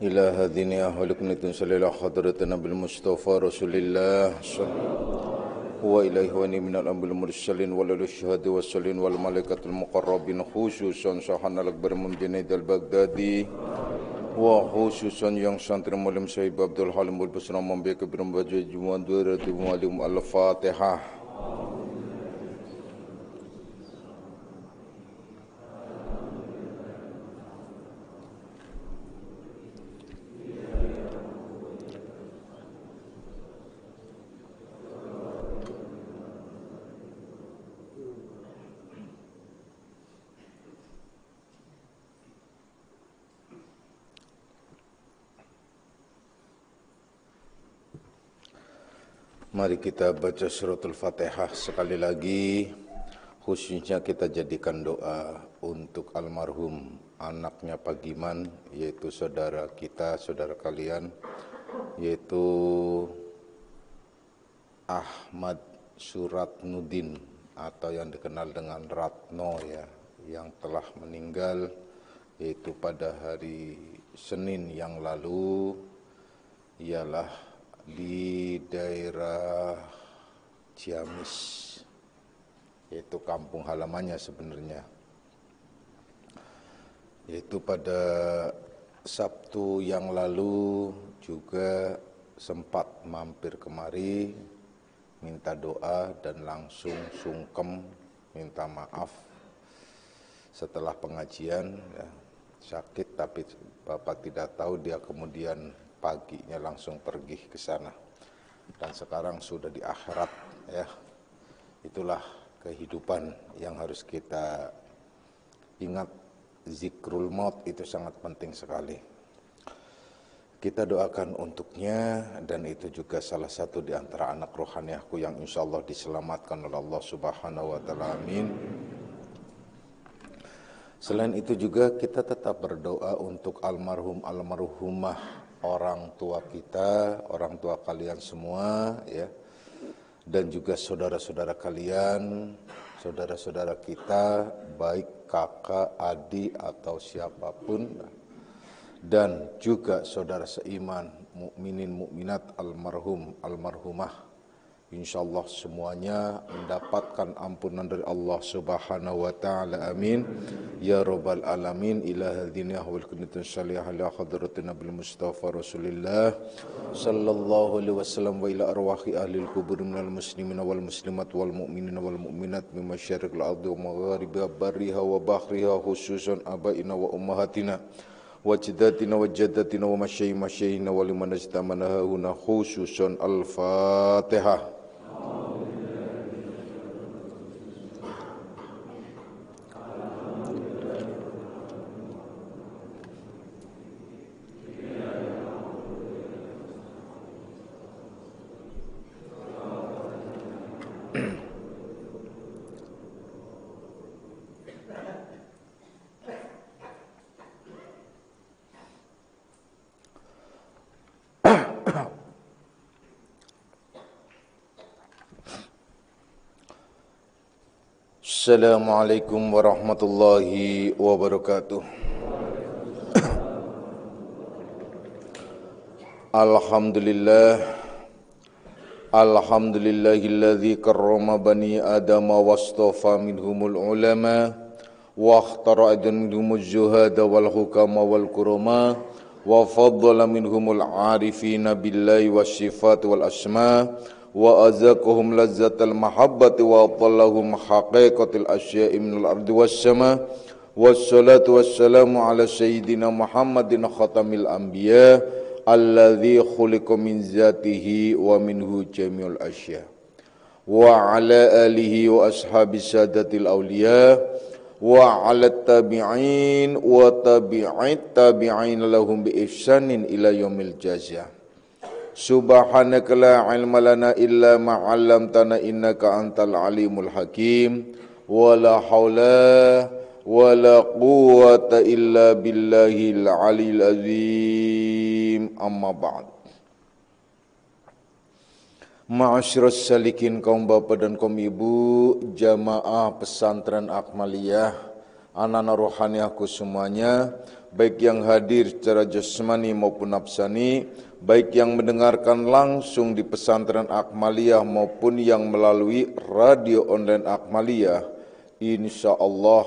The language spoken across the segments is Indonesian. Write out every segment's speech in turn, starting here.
إلى هذين أهلكني تنسلل حضرتنا بالمصطفى رسول الله وإليه وني من الأنبياء المرسلين والشهداء والصالحين والملائكة المقربين خصوصا Sahan al-Akbar Imam Junaid al-Baghdadi wa khususan yang santri mulim Syekh Abdul Halim al-Basri membaca kebiram baca Jumat 2005 Al-Fatihah. Mari kita baca suratul Fatihah sekali lagi. Khususnya kita jadikan doa untuk almarhum anaknya Pak Giman, yaitu saudara kita, saudara kalian, yaitu Ahmad Suratnudin atau yang dikenal dengan Ratno ya, yang telah meninggal yaitu pada hari Senin yang lalu, ialah di daerah Ciamis, yaitu kampung halamannya sebenarnya. Yaitu pada Sabtu yang lalu juga sempat mampir kemari, minta doa dan langsung sungkem minta maaf setelah pengajian ya, sakit, tapi Bapak tidak tahu dia kemudian paginya langsung pergi ke sana dan sekarang sudah di akhirat ya. Itulah kehidupan yang harus kita ingat. Zikrul maut itu sangat penting sekali. Kita doakan untuknya, dan itu juga salah satu di antara anak rohaniahku yang insya Allah diselamatkan oleh Allah Subhanahu wa Ta'ala. Amin. Selain itu juga kita tetap berdoa untuk almarhumah orang tua kita, orang tua kalian semua ya, dan juga saudara-saudara kalian, saudara-saudara kita, baik kakak, adik atau siapapun, dan juga saudara seiman, mukminin mukminat, almarhum, almarhumah. Insyaallah semuanya mendapatkan ampunan dari Allah Subhanahu wa Ta'ala. Amin ya rabbal alamin. Ila hadzina wal kunutun salihah ala hadratin nabil mustafa rasulillah sallallahu alaihi wasallam wa ila arwahi ahli al-qubur minal muslimin wal muslimat wal mu'minin wal mu'minat min masyariqil ardi wa magharibiha barriha wa bahriha, khususan abaina wa ummahatina wa jaddatina wa jaddatina wa masyayina wa liman istamana huna, khususan al-Fatihah. Assalamualaikum warahmatullahi wabarakatuh. Alhamdulillah, alhamdulillahilladzi karrama bani adama wastafa minhumul ulama wa akhtara minhumuz zuhada wal hukama wal kurama wa faddala minhumul arifina billahi wassifat wal asma wa azaqahum lazzatal mahabbati wa atallahum haqiqatil asya'i minal ardi was sama. Wassalatu wassalamu ala sayyidina Muhammadin khatamil anbiya alladzi khuliqa min zatihi wa minhu jami'ul asya, wa ala alihi wa ashabi sadatil awliya wa ala tabi'in wa tabi'it tabi'in lahum bi ihsanin ila yaumil jazaa. Subhanaka la ilma lana illa ma 'allamtana innaka antal alimul hakim. Wa la haula wa la quwwata illa billahil aliyil azim. Amma ba'd. Ma'asyiras salikin, kaum bapak dan kaum ibu, jamaah pesantren Akmaliyah anak-anak rohani aku semuanya, baik yang hadir secara jasmani maupun nafsani, baik yang mendengarkan langsung di pesantren Akmaliyah maupun yang melalui radio online Akmaliyah. Insya Allah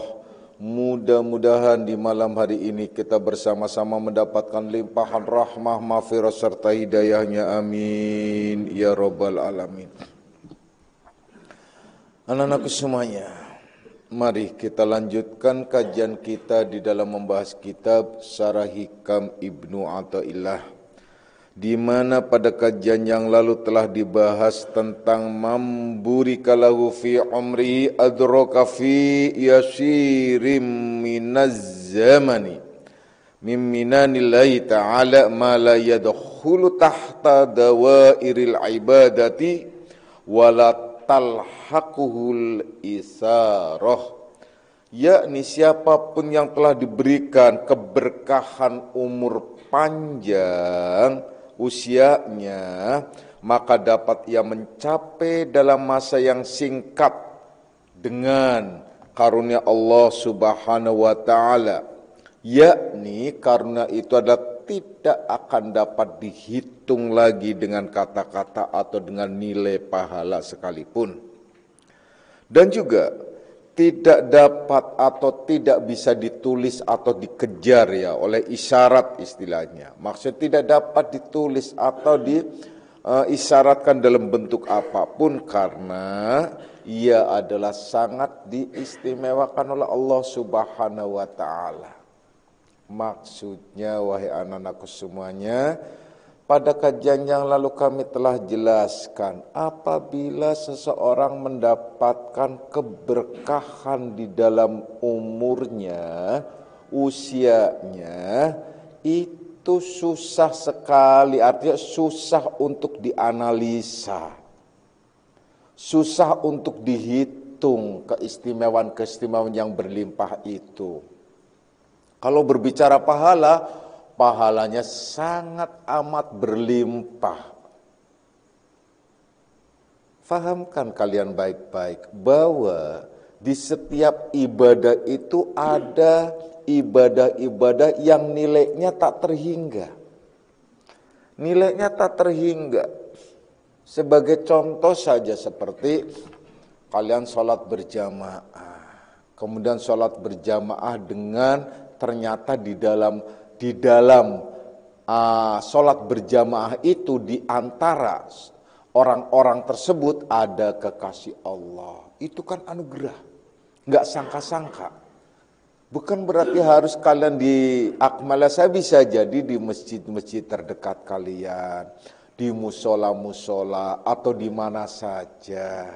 mudah-mudahan di malam hari ini kita bersama-sama mendapatkan limpahan rahmah, maghfirah serta hidayahnya. Amin ya rabbal alamin. Anak-anakku semuanya, mari kita lanjutkan kajian kita di dalam membahas kitab Syarah Hikam Ibnu Athaillah, di mana pada kajian yang lalu telah dibahas tentang mamburika lahu fi umri adraka fi yasirim minaz zamani min minanillahi ta'ala ma la yadkhulu tahta dawairil ibadati wala talhaquhul isarah, yakni siapapun yang telah diberikan keberkahan umur panjang usianya, maka dapat ia mencapai dalam masa yang singkat dengan karunia Allah Subhanahu wa ta'ala, yakni karunia itu adalah tidak akan dapat dihitung lagi dengan kata-kata atau dengan nilai pahala sekalipun. Dan juga tidak dapat atau tidak bisa ditulis atau dikejar ya oleh isyarat istilahnya. Maksud tidak dapat ditulis atau diisyaratkan dalam bentuk apapun karena ia adalah sangat diistimewakan oleh Allah Subhanahu wa ta'ala. Maksudnya wahai anak-anakku semuanya, pada kajian yang lalu kami telah jelaskan, apabila seseorang mendapatkan keberkahan di dalam umurnya, usianya, itu susah sekali, artinya susah untuk dianalisa, susah untuk dihitung keistimewaan-keistimewaan yang berlimpah itu. Kalau berbicara pahala, pahalanya sangat amat berlimpah. Fahamkan kalian baik-baik bahwa di setiap ibadah itu ada ibadah-ibadah yang nilainya tak terhingga. Nilainya tak terhingga. Sebagai contoh saja seperti kalian sholat berjamaah. Kemudian sholat berjamaah dengan ternyata di dalam sholat berjamaah itu di antara orang-orang tersebut ada kekasih Allah. Itu kan anugerah, nggak sangka-sangka. Bukan berarti harus kalian di Akmaliyah, saya bisa jadi di masjid-masjid terdekat kalian, di musola-musola atau di mana saja.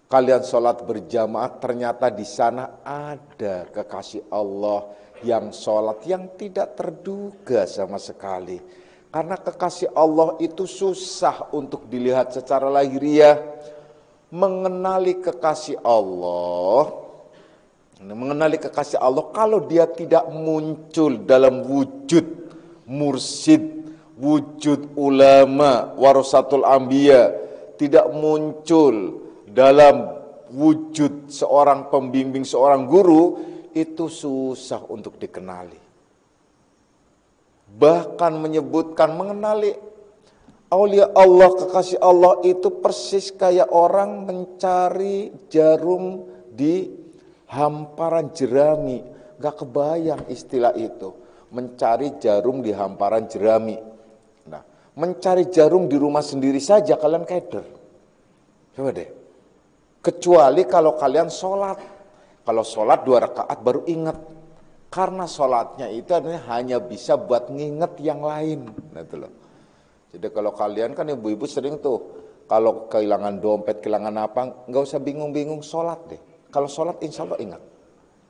Kalian sholat berjamaah, ternyata di sana ada kekasih Allah yang sholat yang tidak terduga sama sekali. Karena kekasih Allah itu susah untuk dilihat secara lahiriah. Mengenali kekasih Allah kalau dia tidak muncul dalam wujud mursyid, wujud ulama, warasatul anbiya, tidak muncul dalam wujud seorang pembimbing, seorang guru, itu susah untuk dikenali. Bahkan menyebutkan mengenali aulia Allah, kekasih Allah itu persis kayak orang mencari jarum di hamparan jerami. Gak kebayang istilah itu, mencari jarum di hamparan jerami. Nah, mencari jarum di rumah sendiri saja kalian keder. Coba deh. Kecuali kalau kalian sholat. Kalau sholat 2 rakaat baru ingat. Karena sholatnya itu hanya bisa buat nginget yang lain. Nah, itu loh. Jadi kalau kalian kan ibu-ibu sering tuh, kalau kehilangan dompet, kehilangan apa, nggak usah bingung-bingung, sholat deh. Kalau sholat insya Allah ingat.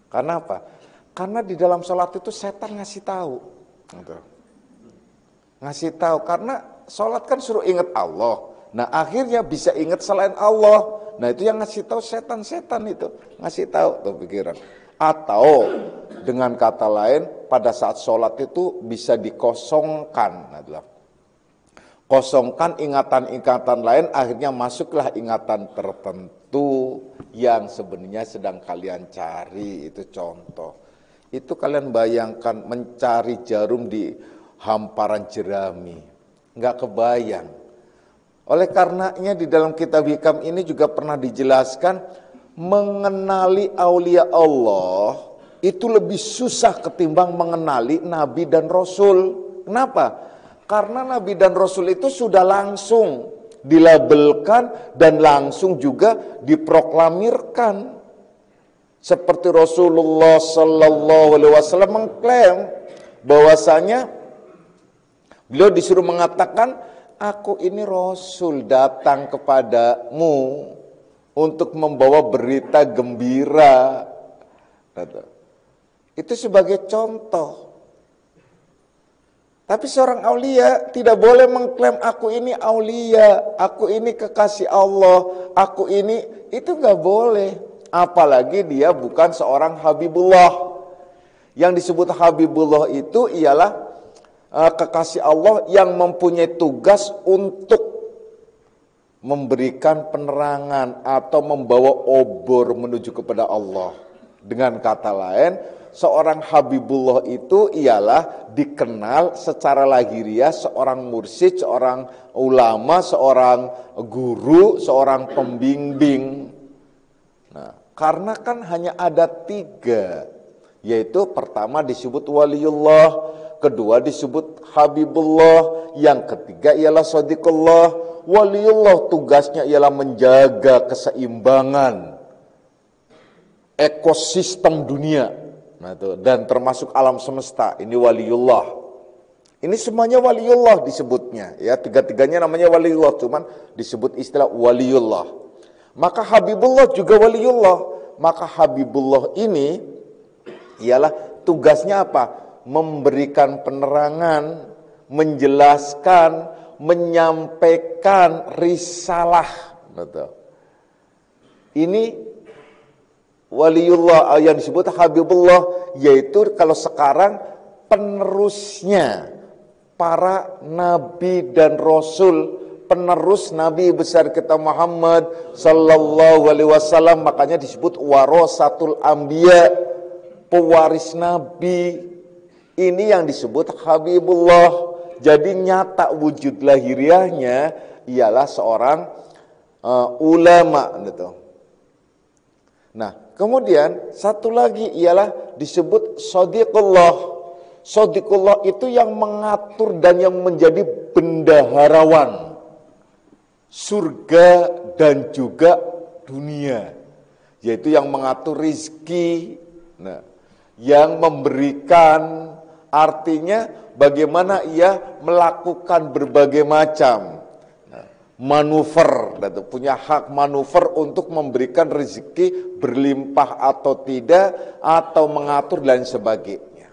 Karena apa? Karena di dalam sholat itu setan ngasih tahu. Gitu. Ngasih tahu, karena sholat kan suruh ingat Allah. Nah akhirnya bisa ingat selain Allah. Nah itu yang ngasih tahu setan-setan itu, ngasih tahu tuh pikiran. Atau dengan kata lain, pada saat sholat itu bisa dikosongkan. Nah, kosongkan ingatan-ingatan lain, akhirnya masuklah ingatan tertentu yang sebenarnya sedang kalian cari. Itu contoh. Itu kalian bayangkan mencari jarum di hamparan jerami, nggak kebayang. Oleh karenanya di dalam kitab hikam ini juga pernah dijelaskan, mengenali aulia Allah itu lebih susah ketimbang mengenali Nabi dan Rasul. Kenapa? Karena Nabi dan Rasul itu sudah langsung dilabelkan dan langsung juga diproklamirkan. Seperti Rasulullah Sallallahu Alaihi Wasallam mengklaim bahwasanya beliau disuruh mengatakan, aku ini Rasul datang kepadamu untuk membawa berita gembira. Itu sebagai contoh. Tapi seorang aulia tidak boleh mengklaim aku ini aulia, aku ini kekasih Allah, aku ini, itu nggak boleh. Apalagi dia bukan seorang Habibullah. Yang disebut Habibullah itu ialah kekasih Allah yang mempunyai tugas untuk memberikan penerangan atau membawa obor menuju kepada Allah. Dengan kata lain, seorang Habibullah itu ialah dikenal secara lahiriah seorang mursyid, seorang ulama, seorang guru, seorang pembimbing. Nah, karena kan hanya ada 3, yaitu pertama disebut waliullah, kedua disebut Habibullah, yang ketiga ialah Shadiqullah. Waliullah tugasnya ialah menjaga keseimbangan ekosistem dunia, nah, dan termasuk alam semesta. Ini waliullah. Ini semuanya waliullah disebutnya, ya, 3-tiganya namanya waliullah, cuman disebut istilah waliullah. Maka Habibullah juga waliullah. Maka Habibullah ini ialah tugasnya apa? Memberikan penerangan, menjelaskan, menyampaikan risalah. Betul. Ini waliullah yang disebut Habibullah, yaitu kalau sekarang penerusnya para nabi dan rasul, penerus Nabi besar kita Muhammad Sallallahu Alaihi Wasallam. Makanya disebut warasatul anbiya, pewaris Nabi. Ini yang disebut Habibullah. Jadi nyata wujud lahiriahnya ialah seorang ulama, gitu. Nah, kemudian satu lagi ialah disebut Shadiqullah. Shadiqullah itu yang mengatur dan yang menjadi bendaharawan surga dan juga dunia, yaitu yang mengatur rizki, nah, yang memberikan, artinya bagaimana ia melakukan berbagai macam manuver, punya hak manuver untuk memberikan rezeki berlimpah atau tidak, atau mengatur dan sebagainya.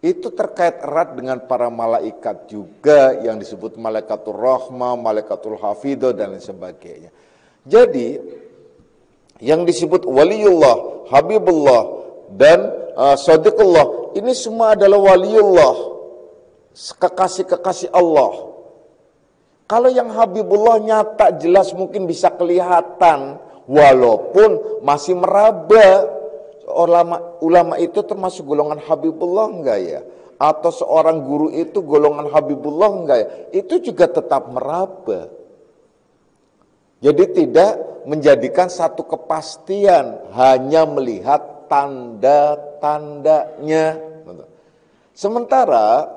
Itu terkait erat dengan para malaikat juga yang disebut malaikatul rahmah, malaikatul hafidho dan lain sebagainya. Jadi yang disebut waliullah, habibullah dan shadiqullah, ini semua adalah waliullah, kekasih-kekasih Allah. Kalau yang habibullah nyata jelas mungkin bisa kelihatan walaupun masih meraba. Ulama itu termasuk golongan habibullah enggak ya? Atau seorang guru itu golongan habibullah enggak ya? Itu juga tetap meraba. Jadi tidak menjadikan satu kepastian, hanya melihat tanda-tandanya. Sementara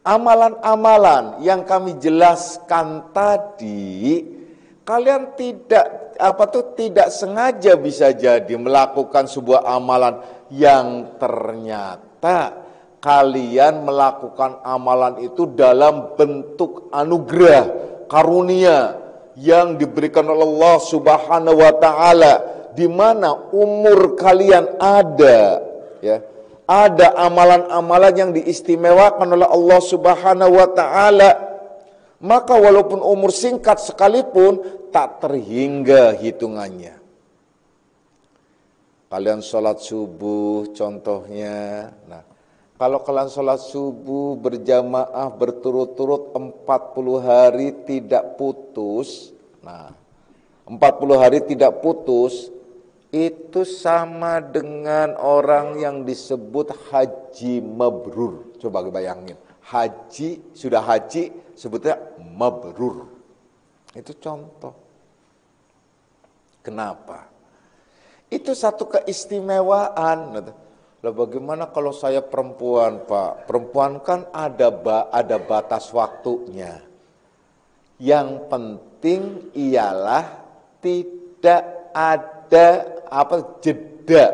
amalan-amalan yang kami jelaskan tadi, kalian tidak sengaja bisa jadi melakukan sebuah amalan yang ternyata kalian melakukan amalan itu dalam bentuk anugerah, karunia yang diberikan oleh Allah Subhanahu wa taala, di mana umur kalian ada, ya. Ada amalan-amalan yang diistimewakan oleh Allah Subhanahu wa taala. Maka walaupun umur singkat sekalipun tak terhingga hitungannya. Kalian sholat subuh contohnya. Nah, kalau kalian sholat subuh berjamaah berturut-turut 40 hari tidak putus. Nah, 40 hari tidak putus, itu sama dengan orang yang disebut haji mabrur. Coba bayangin, sudah haji, sebutnya mabrur. Itu contoh. Kenapa? Itu satu keistimewaan. Lah bagaimana kalau saya perempuan, Pak? Perempuan kan ada batas waktunya. Yang penting ialah tidak ada jeda.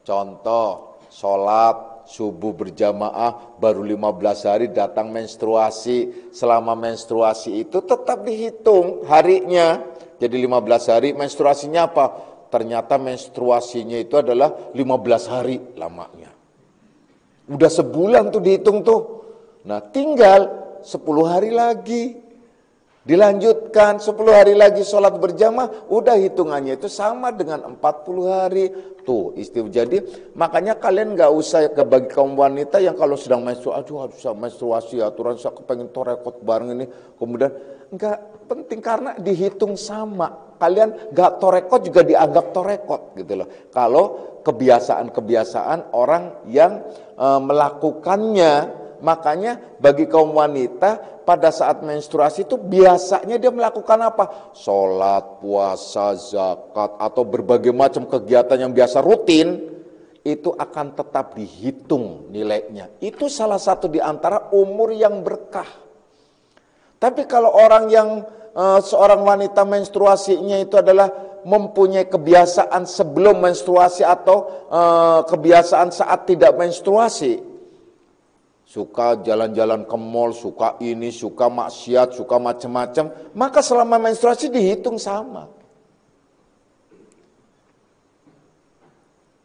Contoh, sholat subuh berjamaah baru 15 hari datang menstruasi. Selama menstruasi itu tetap dihitung harinya. Jadi 15 hari menstruasinya apa? Ternyata menstruasinya itu adalah 15 hari lamanya. Udah sebulan tuh dihitung tuh. Nah tinggal 10 hari lagi. Dilanjutkan 10 hari lagi sholat berjamaah, udah hitungannya itu sama dengan 40 hari. Tuh istimewa. Jadi makanya kalian gak usah bagi kaum wanita yang kalau sedang menstruasi, aduh harus menstruasi aturan saya kepengen torekot bareng ini. Kemudian gak penting karena dihitung sama. Kalian gak torekot juga dianggap torekot gitu loh. Kalau kebiasaan-kebiasaan orang yang melakukannya. Makanya bagi kaum wanita pada saat menstruasi itu biasanya dia melakukan apa? Sholat, puasa, zakat, atau berbagai macam kegiatan yang biasa rutin, itu akan tetap dihitung nilainya. Itu salah satu di antara umur yang berkah. Tapi kalau orang yang seorang wanita menstruasinya itu adalah mempunyai kebiasaan sebelum menstruasi atau kebiasaan saat tidak menstruasi, suka jalan-jalan ke mall, suka ini, suka maksiat, suka macam-macam, maka selama menstruasi dihitung sama.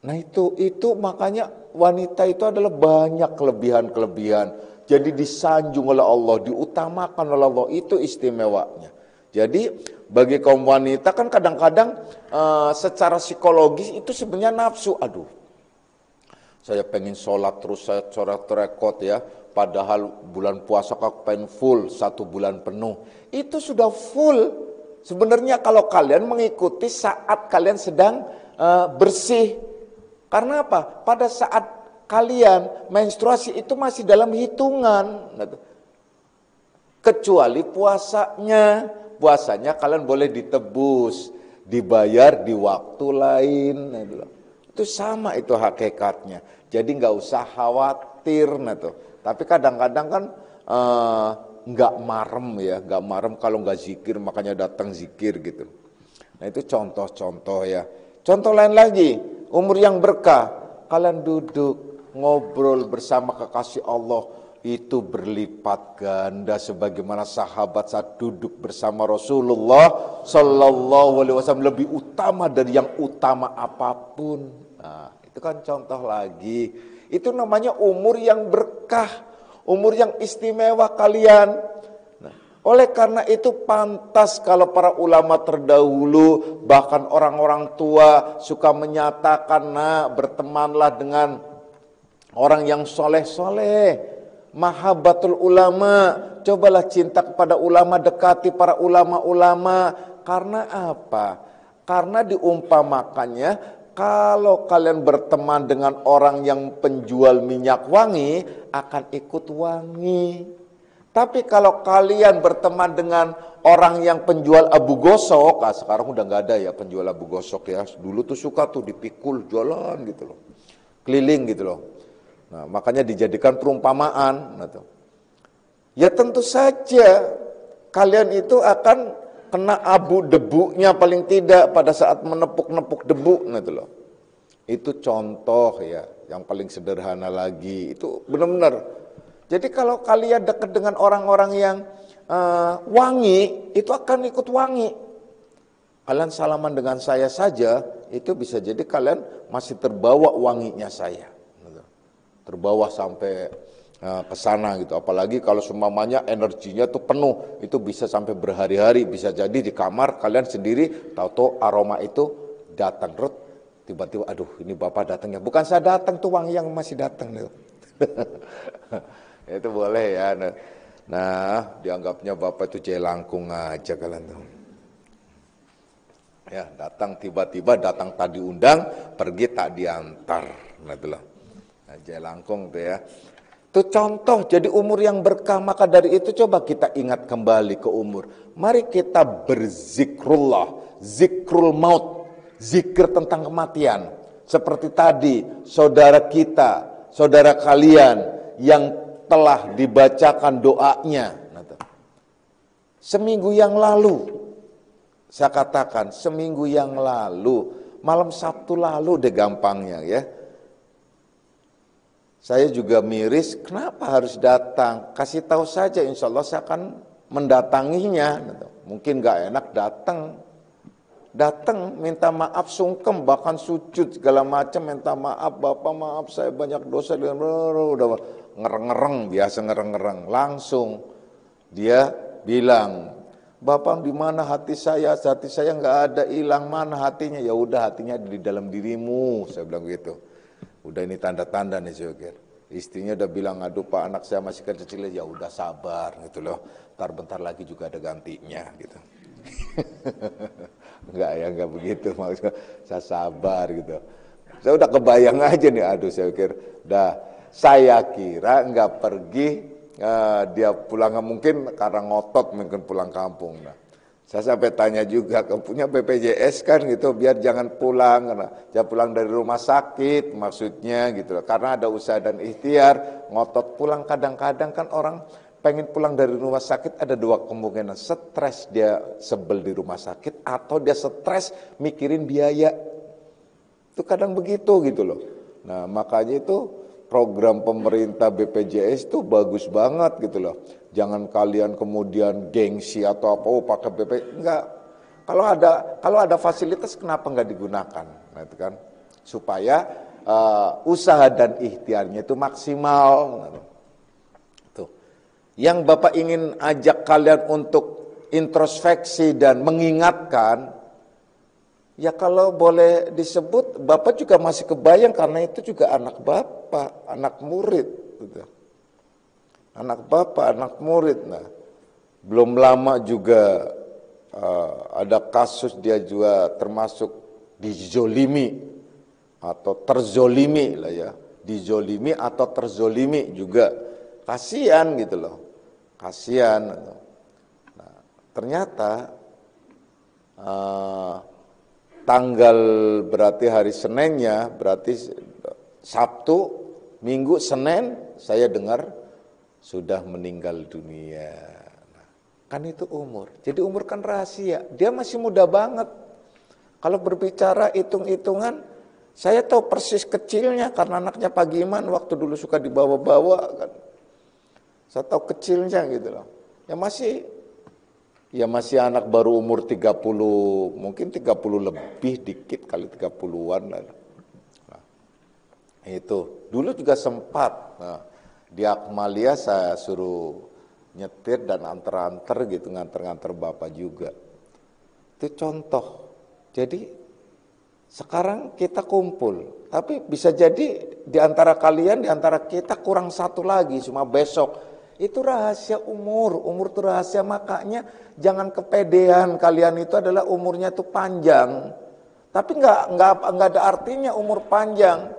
Nah itu makanya wanita itu adalah banyak kelebihan-kelebihan. Jadi disanjung oleh Allah, diutamakan oleh Allah, itu istimewanya. Jadi bagi kaum wanita kan kadang-kadang secara psikologis itu sebenarnya nafsu, aduh. Saya pengen sholat terus, saya coret rekod ya. Padahal bulan puasa aku pengen full 1 bulan penuh. Itu sudah full. Sebenarnya kalau kalian mengikuti saat kalian sedang bersih. Karena apa? Pada saat kalian menstruasi itu masih dalam hitungan. Kecuali puasanya. Puasanya kalian boleh ditebus, dibayar di waktu lain. Itu sama itu hakikatnya. Jadi nggak usah khawatir Tapi kadang-kadang kan nggak marem ya, nggak marem kalau nggak zikir, makanya datang zikir gitu. Nah itu contoh-contoh ya. Contoh lain lagi, umur yang berkah, kalian duduk ngobrol bersama kekasih Allah itu berlipat ganda sebagaimana sahabat saat duduk bersama Rasulullah Sallallahu Alaihi Wasallam lebih utama dari yang utama apapun. Nah, itu kan contoh lagi. Itu namanya umur yang berkah, umur yang istimewa kalian. Nah, oleh karena itu pantas kalau para ulama terdahulu, bahkan orang-orang tua suka menyatakan, nah bertemanlah dengan orang yang soleh-soleh. Mahabbatul ulama, cobalah cinta kepada ulama, dekati para ulama-ulama. Karena apa? Karena diumpamakannya, kalau kalian berteman dengan orang yang penjual minyak wangi, akan ikut wangi. Tapi kalau kalian berteman dengan orang yang penjual abu gosok, sekarang udah nggak ada ya penjual abu gosok ya. Dulu tuh suka tuh dipikul jualan gitu loh, keliling gitu loh. Nah, makanya dijadikan perumpamaan. Ya tentu saja kalian itu akan kena abu debunya paling tidak pada saat menepuk-nepuk debu loh. Itu contoh ya, yang paling sederhana lagi. Itu benar-benar. Jadi kalau kalian dekat dengan orang-orang yang wangi, itu akan ikut wangi. Kalian salaman dengan saya saja, itu bisa jadi kalian masih terbawa wanginya saya. Terbawa sampai ke sana gitu. Apalagi kalau semuanya energinya tuh penuh, itu bisa sampai berhari-hari. Bisa jadi di kamar kalian sendiri tahu-tahu aroma itu datang, tiba-tiba aduh ini bapak datangnya, bukan saya datang, tuh wangi yang masih datang gitu. Itu boleh ya. Nah dianggapnya bapak itu jelangkung aja kalian tuh. Ya, datang tiba-tiba, datang tak diundang, pergi tak diantar. Nah, itulah. Nah, Jelangkung tuh ya. Itu contoh, jadi umur yang berkah. Maka dari itu coba kita ingat kembali ke umur. Mari kita berzikrullah, zikrul maut, zikir tentang kematian. Seperti tadi, saudara kita, saudara kalian yang telah dibacakan doanya. Seminggu yang lalu, saya katakan seminggu yang lalu, malam Sabtu lalu deh gampangnya ya. Saya juga miris, kenapa harus datang? Kasih tahu saja, insya Allah saya akan mendatanginya. Mungkin gak enak datang minta maaf, sungkem, bahkan sujud segala macam, minta maaf, Bapak maaf saya banyak dosa, udah ngereng-ngereng, biasa ngereng-ngereng. Langsung dia bilang, Bapak di mana hati saya nggak ada, hilang, mana hatinya? Ya udah, hatinya di dalam dirimu, saya bilang gitu. Udah ini tanda-tanda nih Syukir. Istrinya udah bilang, aduh Pak, anak saya masih kecil, ya udah sabar gitu loh. Bentar lagi juga ada gantinya gitu. Enggak begitu maksudnya, saya sabar gitu. Saya udah kebayang aja nih, aduh Syukir. Saya kira enggak pergi, dia pulang mungkin karena ngotot mungkin pulang kampung. Nah, saya sampai tanya juga, kamu punya BPJS kan gitu, biar jangan pulang, karena jangan pulang dari rumah sakit maksudnya gitu loh. Karena ada usaha dan ikhtiar, ngotot pulang. Kadang-kadang kan orang pengen pulang dari rumah sakit ada dua kemungkinan, stres dia sebel di rumah sakit, atau dia stres mikirin biaya. Itu kadang begitu gitu loh. Nah makanya itu program pemerintah BPJS itu bagus banget gitu loh. Jangan kalian kemudian gengsi atau apa, pakai BPJS, enggak. Kalau ada fasilitas kenapa enggak digunakan? Nah itu kan supaya usaha dan ikhtiarnya itu maksimal. Tuh. Yang Bapak ingin ajak kalian untuk introspeksi dan mengingatkan, ya kalau boleh disebut, Bapak juga masih kebayang karena itu juga anak Bapak, anak murid. Gitu. Anak Bapak, anak murid. Nah, belum lama juga ada kasus dia juga termasuk dizolimi atau terzolimi lah ya. Dizolimi atau terzolimi juga. Kasihan gitu loh. Kasihan. Nah, ternyata tanggal berarti hari Seninnya, berarti Sabtu, Minggu, Senin saya dengar sudah meninggal dunia. Nah, kan itu umur. Jadi umur kan rahasia. Dia masih muda banget. Kalau berbicara hitung-hitungan, saya tahu persis kecilnya karena anaknya Pak Giman waktu dulu suka dibawa-bawa kan. Saya tahu kecilnya gitu loh. Ya masih anak baru umur 30, mungkin 30 lebih dikit kali 30-an lah. Nah, itu. Dulu juga sempat. Nah, di Akmalia saya suruh nyetir dan antar-antar gitu, nganter-nganter Bapak juga. Itu contoh. Jadi sekarang kita kumpul, tapi bisa jadi di antara kalian, di antara kita kurang satu lagi, cuma besok. Itu rahasia umur itu rahasia, makanya jangan kepedean kalian itu adalah umurnya itu panjang. Tapi nggak ada artinya umur panjang,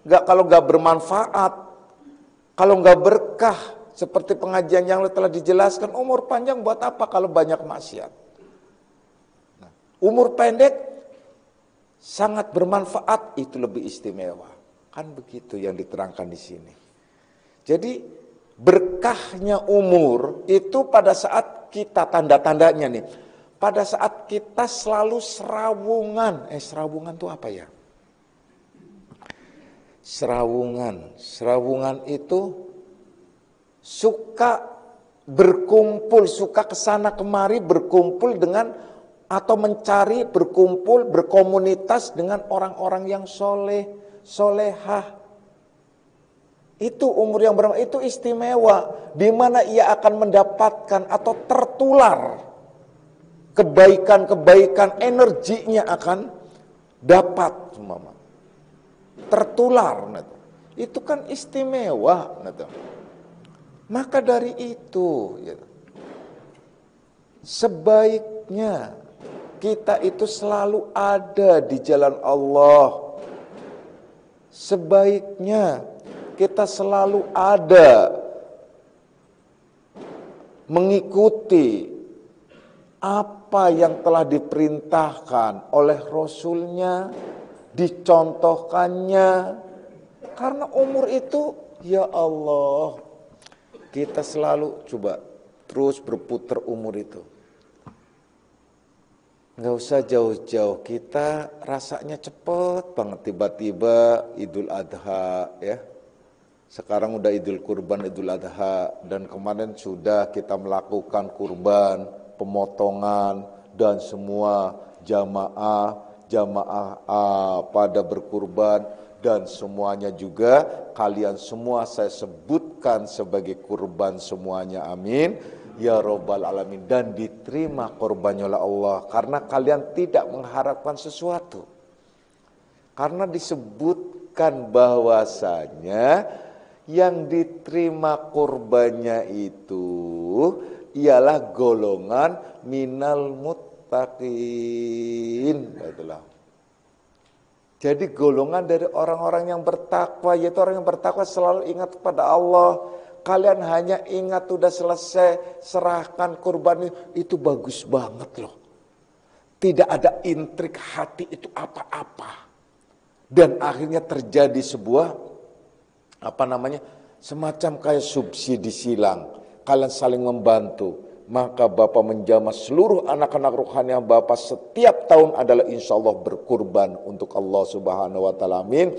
kalau nggak bermanfaat, kalau nggak berkah, seperti pengajian yang telah dijelaskan, umur panjang buat apa kalau banyak maksiat? Nah, umur pendek sangat bermanfaat, itu lebih istimewa. Kan begitu yang diterangkan di sini. Jadi berkahnya umur itu pada saat kita, tanda-tandanya nih, pada saat kita selalu serawungan. Serawungan itu apa ya? Serawungan itu suka berkumpul, suka kesana kemari berkumpul dengan, atau mencari, berkumpul, berkomunitas dengan orang-orang yang soleh, solehah. Itu umur yang itu istimewa, di mana ia akan mendapatkan atau tertular kebaikan-kebaikan, energinya akan dapat semua. Tertular, itu kan istimewa. Maka dari itu, sebaiknya kita itu selalu ada di jalan Allah. Sebaiknya kita selalu ada mengikuti apa yang telah diperintahkan oleh Rasulnya, dicontohkannya. Karena umur itu, ya Allah, kita selalu coba terus berputar umur itu. Nggak usah jauh-jauh, kita rasanya cepet banget, tiba-tiba Idul Adha ya. Sekarang udah Idul Kurban, Idul Adha, dan kemarin sudah kita melakukan kurban, pemotongan, dan semua jamaah pada berkurban, dan semuanya juga kalian semua saya sebutkan sebagai kurban semuanya, amin ya robbal alamin, dan diterima korbannya oleh Allah karena kalian tidak mengharapkan sesuatu. Karena disebutkan bahwasanya yang diterima kurbannya itu ialah golongan minal muttaqin. Itulah. Jadi golongan dari orang-orang yang bertakwa, yaitu orang yang bertakwa selalu ingat kepada Allah. Kalian hanya ingat udah selesai serahkan kurban itu bagus banget loh. Tidak ada intrik hati itu apa-apa. Dan akhirnya terjadi sebuah semacam kayak subsidi silang. Kalian saling membantu. Maka Bapak menjamah seluruh anak-anak rohani yang Bapak setiap tahun adalah insya Allah berkurban untuk Allah Subhanahu wa Ta'ala, amin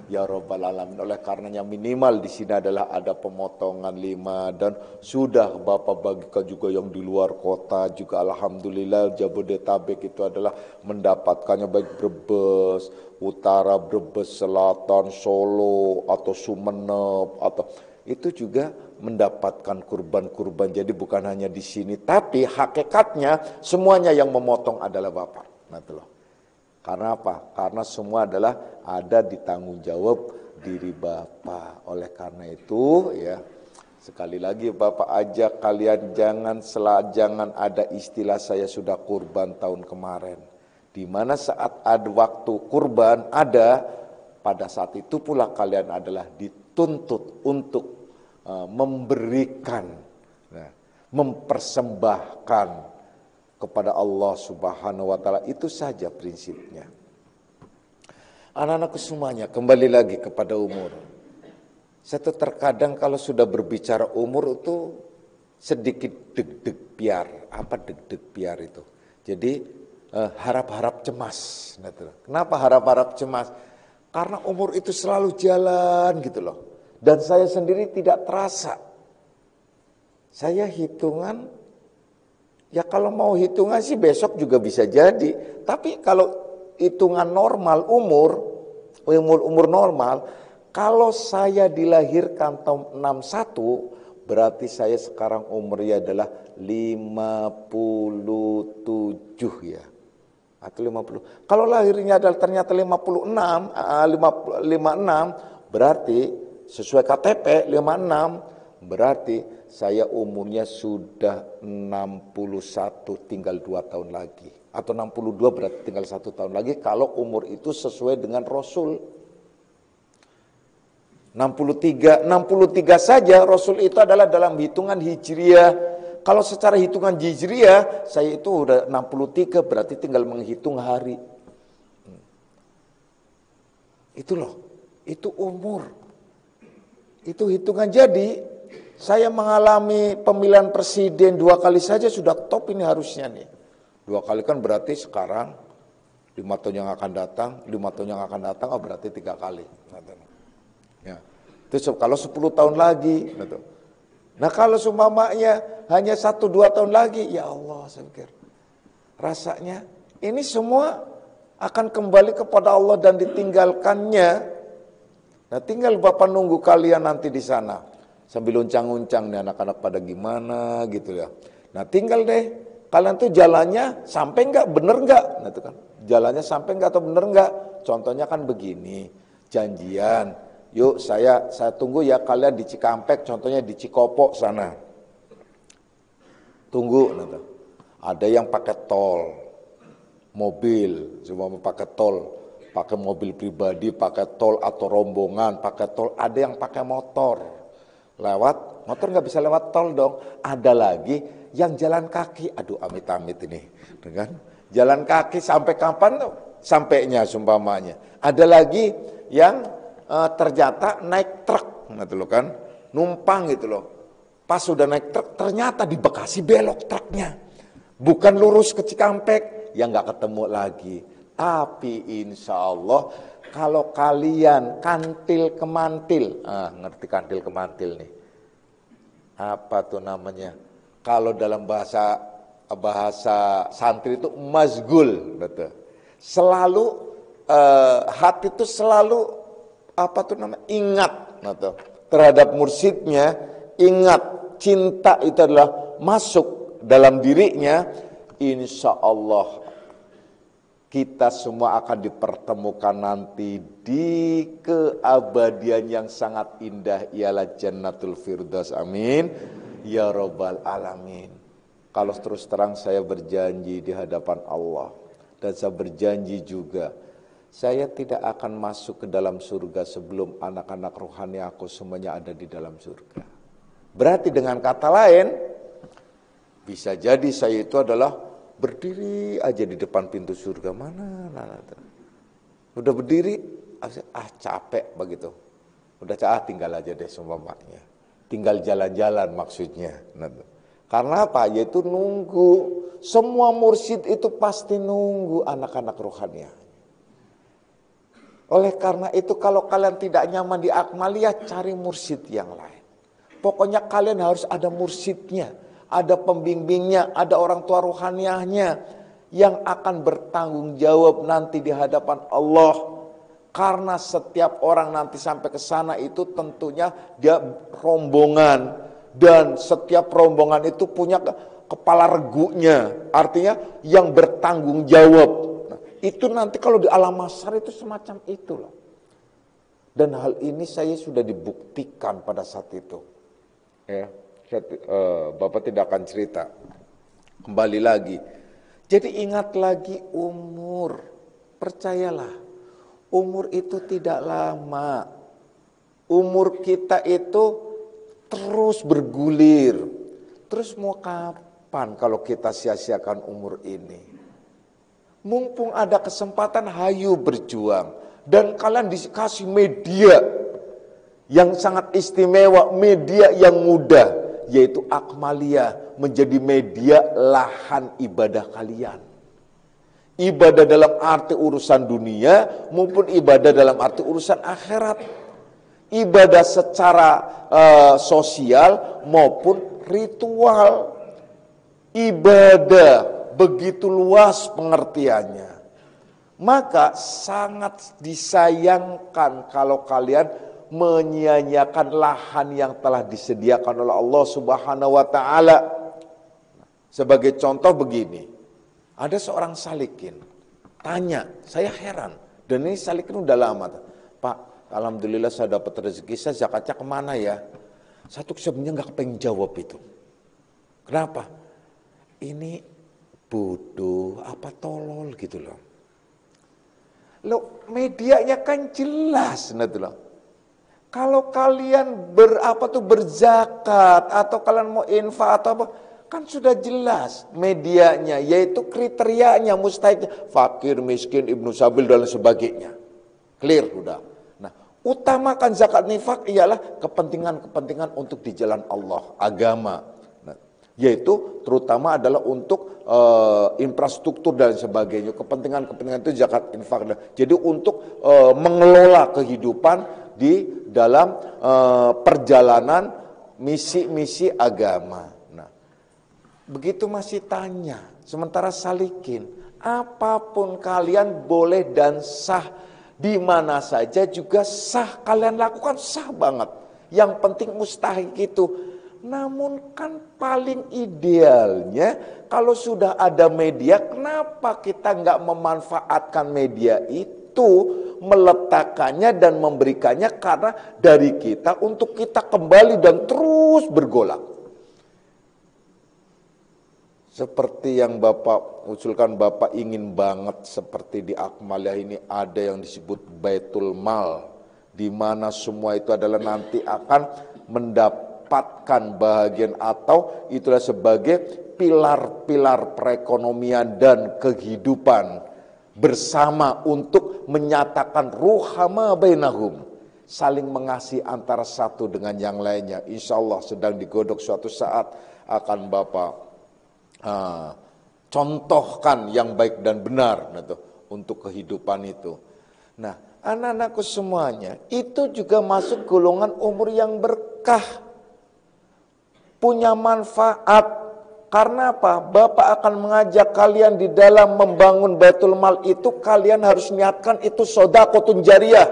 ya robbal alamin. Oleh karenanya minimal di sini adalah ada pemotongan 5, dan sudah Bapak bagikan juga yang di luar kota juga, alhamdulillah. Jabodetabek itu adalah mendapatkannya baik Brebes Utara, Brebes Selatan, Solo atau Sumeneb, atau itu juga mendapatkan kurban-kurban. Jadi bukan hanya di sini, tapi hakikatnya semuanya yang memotong adalah Bapak. Nah, itu loh. Karena apa? Karena semua adalah ada di tanggung jawab diri Bapak. Oleh karena itu ya, sekali lagi Bapak ajak kalian jangan ada istilah saya sudah kurban tahun kemarin. Di mana saat ada waktu kurban ada, pada saat itu pula kalian adalah dituntut untuk memberikan, mempersembahkan kepada Allah Subhanahu wa Ta'ala. Itu saja prinsipnya. Anak-anakku semuanya, kembali lagi kepada umur. Satu terkadang kalau sudah berbicara umur itu sedikit deg-deg piar. Apa deg-deg piar itu? Jadi harap-harap cemas. Kenapa harap-harap cemas? Karena umur itu selalu jalan gitu loh. Dan saya sendiri tidak terasa. Saya hitungan, ya kalau mau hitungan sih besok juga bisa jadi. Tapi kalau hitungan normal umur normal, kalau saya dilahirkan tahun 61, berarti saya sekarang umurnya adalah 57 ya. Atau 50. Kalau lahirnya adalah ternyata 56, berarti sesuai KTP 56, berarti saya umurnya sudah 61, tinggal 2 tahun lagi. Atau 62 berarti tinggal 1 tahun lagi kalau umur itu sesuai dengan Rasul. 63 saja Rasul itu adalah dalam hitungan Hijriah. Kalau secara hitungan Hijriah saya itu udah 63, berarti tinggal menghitung hari. Itu loh, itu umur. Itu hitungan. Jadi saya mengalami pemilihan presiden 2 kali saja sudah top ini harusnya nih. 2 kali kan berarti sekarang 5 tahun yang akan datang, 5 tahun yang akan datang, oh berarti 3 kali. Ya. Terus kalau 10 tahun lagi, nah kalau seumpamanya hanya 1-2 tahun lagi, ya Allah saya pikir rasanya ini semua akan kembali kepada Allah dan ditinggalkannya. Nah tinggal Bapak nunggu kalian nanti di sana sambil uncang-uncang nih anak-anak pada gimana gitu ya. Nah tinggal deh kalian tuh jalannya sampai enggak, bener enggak? Nah itu kan jalannya sampai enggak atau bener enggak? Contohnya kan begini, janjian, yuk saya tunggu ya kalian di Cikampek, contohnya di Cikopok sana. Tunggu, nah, ada yang pakai tol, mobil, cuma pakai tol, pakai mobil pribadi, pakai tol atau rombongan, pakai tol. Ada yang pakai motor, motor nggak bisa lewat tol dong. Ada lagi yang jalan kaki, aduh amit-amit ini, dengan jalan kaki sampai kapan tuh? Sampainya sumpamanya. Ada lagi yang ternyata naik truk, gitu loh kan, numpang gitu loh. Pas sudah naik truk, ternyata di Bekasi belok truknya, bukan lurus ke Cikampek, ya nggak ketemu lagi. Tapi insya Allah kalau kalian kantil kemantil, ngerti kantil kemantil nih? Apa tuh namanya? Kalau dalam bahasa santri itu mazgul, betul. Selalu hati itu selalu apa tuh namanya? Ingat, betul. Terhadap mursyidnya, ingat cinta itu adalah masuk dalam dirinya. Insya Allah kita semua akan dipertemukan nanti di keabadian yang sangat indah, ialah Jannatul Firdaus. Amin ya rabbal alamin. Kalau terus terang saya berjanji di hadapan Allah, dan saya berjanji juga saya tidak akan masuk ke dalam surga sebelum anak-anak rohani aku semuanya ada di dalam surga. Berarti dengan kata lain, bisa jadi saya itu adalah berdiri aja di depan pintu surga. Mana. Udah berdiri, capek begitu. Udah tinggal aja deh semuanya. Tinggal jalan-jalan maksudnya. Karena apa? Yaitu nunggu. Semua mursyid itu pasti nunggu anak-anak rohani. Oleh karena itu kalau kalian tidak nyaman di Akmaliyah, cari mursyid yang lain. Pokoknya kalian harus ada mursyidnya, ada pembimbingnya, ada orang tua rohaniahnya yang akan bertanggung jawab nanti di hadapan Allah. Karena setiap orang nanti sampai ke sana itu tentunya dia rombongan, dan setiap rombongan itu punya kepala regunya, artinya yang bertanggung jawab. Nah, itu nanti kalau di alam mahsyar itu semacam itu loh. Dan hal ini saya sudah dibuktikan pada saat itu. Ya. Bapak tidak akan cerita. Kembali lagi. Jadi ingat lagi umur. Percayalah, umur itu tidak lama. Umur kita itu terus bergulir. Terus mau kapan kalau kita sia-siakan umur ini? Mumpung ada kesempatan, hayu berjuang. Dan kalian dikasih media yang sangat istimewa, media yang mudah, yaitu Akmaliyah, menjadi media lahan ibadah kalian. Ibadah dalam arti urusan dunia maupun ibadah dalam arti urusan akhirat. Ibadah secara sosial maupun ritual. Ibadah begitu luas pengertiannya. Maka sangat disayangkan kalau kalian menyia-nyiakan lahan yang telah disediakan oleh Allah Subhanahu wa taala. Sebagai contoh begini, ada seorang salikin tanya, saya heran, dan ini salikin udah lama, Pak, alhamdulillah saya dapat rezeki, saya zakatnya kemana ya? Satu sebenarnya nggak kepengen jawab itu. Kenapa? Ini bodoh apa tolol gitu loh. Loh, medianya kan jelas, gitu loh. Kalau kalian berzakat atau kalian mau infak atau apa, kan sudah jelas medianya, yaitu kriterianya, mustahiknya, fakir, miskin, ibnu sabil dan sebagainya. Clear udah. Nah, utamakan zakat infak ialah kepentingan-kepentingan untuk di jalan Allah, agama. Nah, yaitu terutama adalah untuk infrastruktur dan sebagainya. Kepentingan-kepentingan itu zakat infak. Jadi untuk mengelola kehidupan di dalam perjalanan misi-misi agama. Nah, begitu masih tanya, sementara salikin, apapun kalian boleh dan sah, di mana saja juga sah, kalian lakukan sah banget. Yang penting mustahik itu. Namun kan paling idealnya kalau sudah ada media, kenapa kita nggak memanfaatkan media itu, meletakkannya dan memberikannya karena dari kita untuk kita kembali dan terus bergolak. Seperti yang Bapak usulkan, Bapak ingin banget seperti di Akmaliyah ini ada yang disebut Baitul Mal, di mana semua itu adalah nanti akan mendapatkan bahagian atau itulah sebagai pilar-pilar perekonomian dan kehidupan bersama untuk menyatakan ruhama bainahum, saling mengasihi antara satu dengan yang lainnya. Insya Allah sedang digodok suatu saat akan Bapak contohkan yang baik dan benar untuk kehidupan itu. Nah, anak-anakku semuanya itu juga masuk golongan umur yang berkah, punya manfaat. Karena apa? Bapak akan mengajak kalian di dalam membangun Baitul Mal itu, kalian harus niatkan itu shadaqatun jariyah.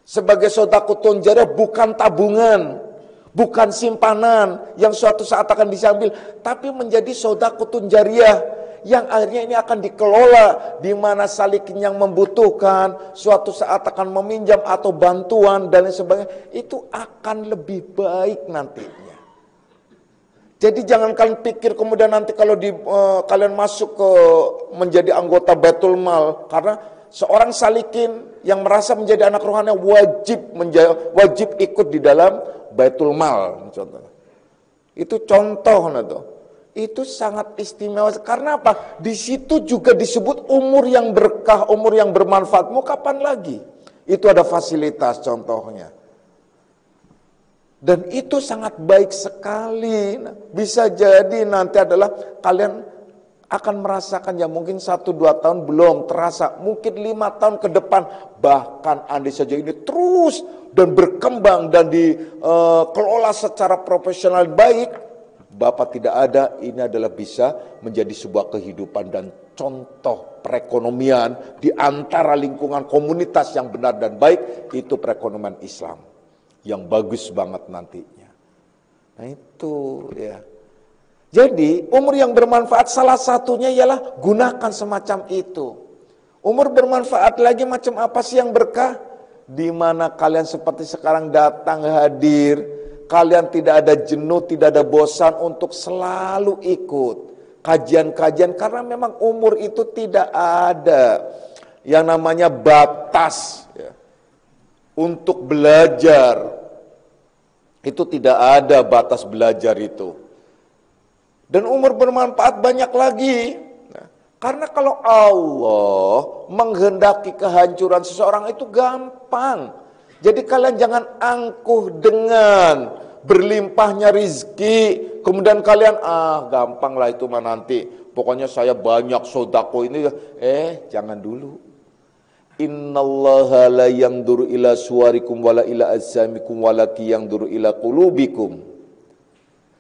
Sebagai shadaqatun jariyah, bukan tabungan, bukan simpanan yang suatu saat akan diambil, tapi menjadi shadaqatun jariyah yang akhirnya ini akan dikelola, di mana salikin yang membutuhkan suatu saat akan meminjam atau bantuan dan lain sebagainya, itu akan lebih baik nantinya. Jadi jangan kalian pikir kemudian nanti kalau kalian masuk ke menjadi anggota Baitul Mal, karena seorang salikin yang merasa menjadi anak rohani wajib ikut di dalam Baitul Mal, contohnya. Itu contoh, itu sangat istimewa. Karena apa? Di situ juga disebut umur yang berkah, umur yang bermanfaat. Mau kapan lagi? Itu ada fasilitas contohnya. Dan itu sangat baik sekali. Bisa jadi nanti adalah kalian akan merasakan ya mungkin 1-2 tahun belum terasa, mungkin 5 tahun ke depan, bahkan andai saja ini terus dan berkembang dan dikelola secara profesional baik, Bapak tidak ada, ini adalah bisa menjadi sebuah kehidupan dan contoh perekonomian di antara lingkungan komunitas yang benar dan baik, itu perekonomian Islam yang bagus banget nantinya. Nah itu ya. Jadi umur yang bermanfaat salah satunya ialah gunakan semacam itu. Umur bermanfaat lagi macam apa sih yang berkah? Di mana kalian seperti sekarang datang hadir, kalian tidak ada jenuh, tidak ada bosan untuk selalu ikut kajian-kajian, karena memang umur itu tidak ada yang namanya batas ya. Untuk belajar itu tidak ada batas belajar itu. Dan umur bermanfaat banyak lagi. Nah, karena kalau Allah menghendaki kehancuran seseorang itu gampang. Jadi kalian jangan angkuh dengan berlimpahnya rizki, kemudian kalian gampang lah itu mah nanti. Pokoknya saya banyak sodako ini. Jangan dulu. Innallaha la yanzuru ila suwarikum wala ila ajsamikum walakin yanzuru ila qulubikum.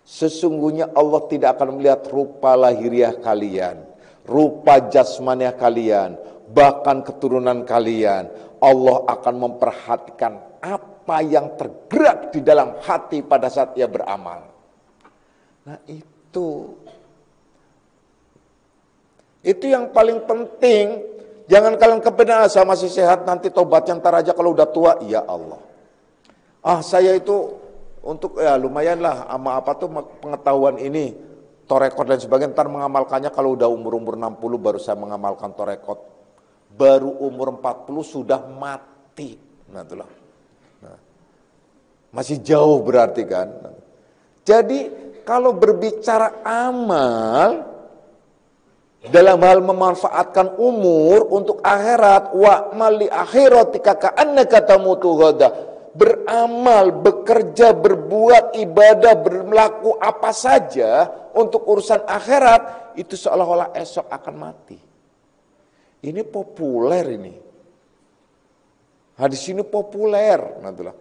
Sesungguhnya Allah tidak akan melihat rupa lahiriah kalian, rupa jasmaniah kalian, bahkan keturunan kalian. Allah akan memperhatikan apa yang tergerak di dalam hati pada saat ia beramal. Nah itu yang paling penting. Jangan kalian kepengen, saya masih sehat, nanti tobatnya ntar aja kalau udah tua. Ya Allah. Saya itu untuk ya lumayan lah sama apa tuh pengetahuan ini, torekot dan sebagainya, ntar mengamalkannya kalau udah umur 60 baru saya mengamalkan torekot. Baru umur 40 sudah mati. Nah itulah. Masih jauh berarti kan. Jadi kalau berbicara amal dalam hal memanfaatkan umur untuk akhirat, wa mali akhiratika ka'annaka tamutu ghada, beramal, bekerja, berbuat ibadah, berlaku apa saja untuk urusan akhirat itu seolah-olah esok akan mati. Ini populer ini. Hadis ini populer, nantilah.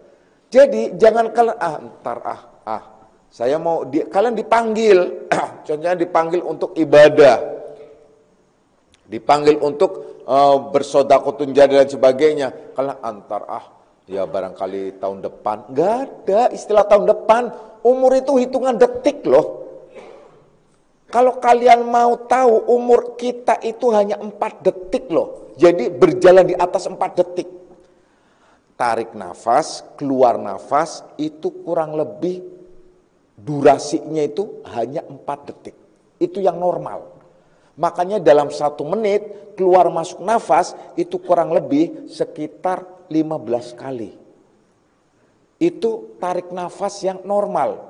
Jadi jangan kalian saya mau kalian dipanggil, contohnya dipanggil untuk ibadah. Dipanggil untuk bersodaqotun jariyah dan sebagainya. Kalau ya barangkali tahun depan. Gak ada istilah tahun depan. Umur itu hitungan detik loh. Kalau kalian mau tahu, umur kita itu hanya 4 detik loh. Jadi berjalan di atas 4 detik. Tarik nafas, keluar nafas, itu kurang lebih durasinya itu hanya 4 detik. Itu yang normal. Makanya dalam 1 menit keluar masuk nafas itu kurang lebih sekitar 15 kali. Itu tarik nafas yang normal.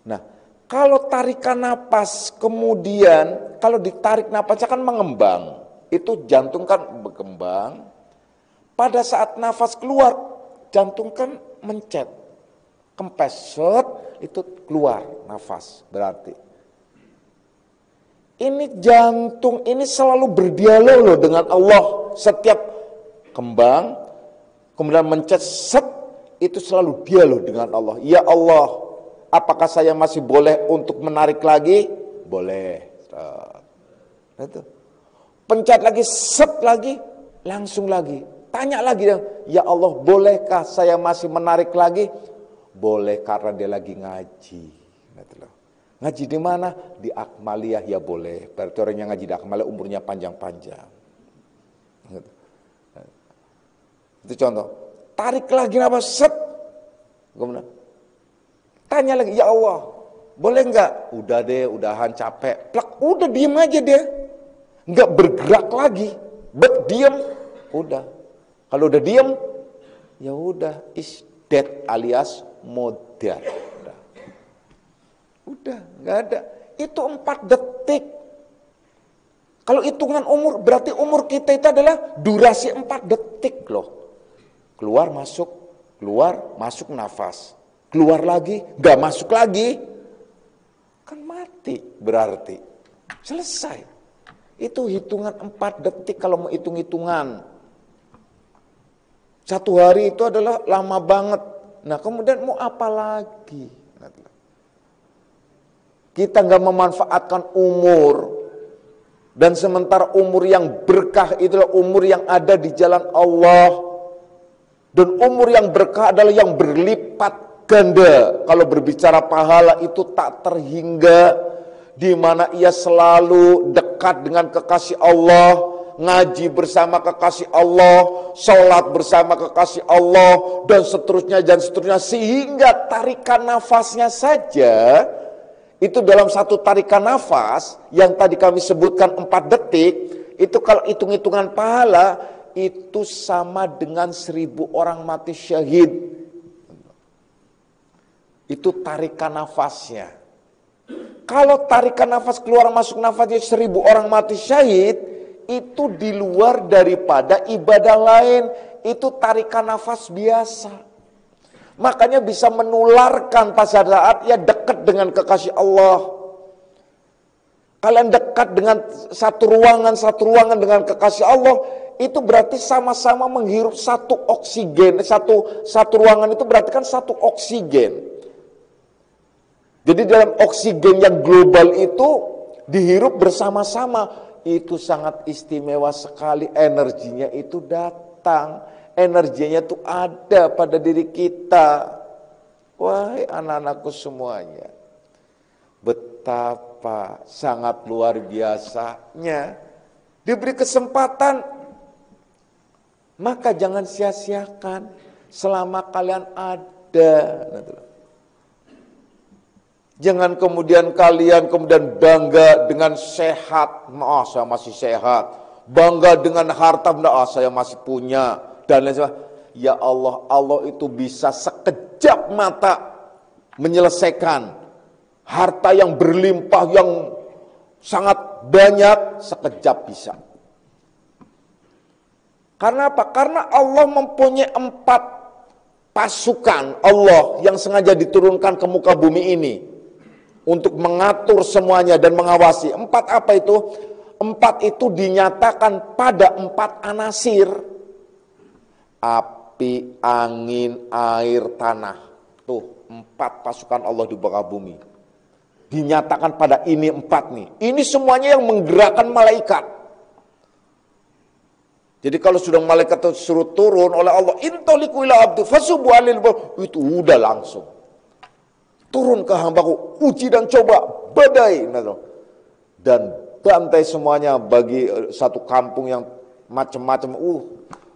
Nah, kalau tarikan nafas kemudian, kalau ditarik nafasnya kan mengembang. Itu jantung kan berkembang. Pada saat nafas keluar, jantung kan mencet. Kempes, set, itu keluar nafas berarti. Ini jantung ini selalu berdialog loh dengan Allah. Setiap kembang, kemudian mencet, set, itu selalu dialog dengan Allah. Ya Allah, apakah saya masih boleh untuk menarik lagi? Boleh. Itu. Pencet lagi, set lagi, langsung lagi. Tanya lagi, ya Allah, bolehkah saya masih menarik lagi? Boleh, karena dia lagi ngaji. Ngaji di mana? Di Akmaliyah, ya boleh. Berarti orang yang ngaji di Akmaliyah umurnya panjang-panjang. Itu contoh. Tarik lagi nafas, set. Kemudian tanya lagi, ya Allah, boleh enggak? Udah deh, udahan capek. Plak, udah diem aja deh. Enggak bergerak lagi. Diam, udah. Kalau udah diem, ya udah, is dead alias modar. Udah, nggak ada. Itu 4 detik. Kalau hitungan umur, berarti umur kita itu adalah durasi 4 detik loh. Keluar, masuk nafas. Keluar lagi, nggak masuk lagi. Kan mati berarti. Selesai. Itu hitungan 4 detik kalau mau hitung-hitungan. 1 hari itu adalah lama banget. Nah kemudian mau apa lagi? Kita nggak memanfaatkan umur. Dan sementara umur yang berkah itulah umur yang ada di jalan Allah. Dan umur yang berkah adalah yang berlipat ganda. Kalau berbicara pahala itu tak terhingga. Di mana ia selalu dekat dengan kekasih Allah. Ngaji bersama kekasih Allah. Sholat bersama kekasih Allah. Dan seterusnya. Sehingga tarikan nafasnya saja. Itu dalam 1 tarikan nafas yang tadi kami sebutkan 4 detik, itu kalau hitung-hitungan pahala, itu sama dengan 1000 orang mati syahid. Itu tarikan nafasnya. Kalau tarikan nafas keluar masuk nafasnya 1000 orang mati syahid, itu di luar daripada ibadah lain. Itu tarikan nafas biasa. Makanya bisa menularkan pada saat ia dekat dengan kekasih Allah. Kalian dekat dengan satu ruangan dengan kekasih Allah, itu berarti sama-sama menghirup satu oksigen. Satu ruangan itu berarti kan satu oksigen. Jadi dalam oksigen yang global itu dihirup bersama-sama. Itu sangat istimewa sekali, energinya itu datang. Energinya itu ada pada diri kita. Wahai anak-anakku semuanya, betapa sangat luar biasanya diberi kesempatan, maka jangan sia-siakan selama kalian ada. Jangan kemudian kalian bangga dengan sehat, saya masih sehat. Bangga dengan harta, saya masih punya. Dan lain sebagainya. Ya Allah, Allah itu bisa sekejap mata menyelesaikan harta yang berlimpah, yang sangat banyak, sekejap bisa. Karena apa? Karena Allah mempunyai 4 pasukan Allah yang sengaja diturunkan ke muka bumi ini untuk mengatur semuanya dan mengawasi. 4 apa itu? 4 itu dinyatakan pada 4 anasir. Api, angin, air, tanah. Tuh, 4 pasukan Allah di muka bumi. Dinyatakan pada ini 4 nih. Ini semuanya yang menggerakkan malaikat. Jadi kalau sudah malaikat suruh turun oleh Allah, intoliku ila abdu fasubu alil, itu udah langsung. Turun ke hambaku, uji dan coba, badai. Dan bantai semuanya bagi satu kampung yang macam-macam.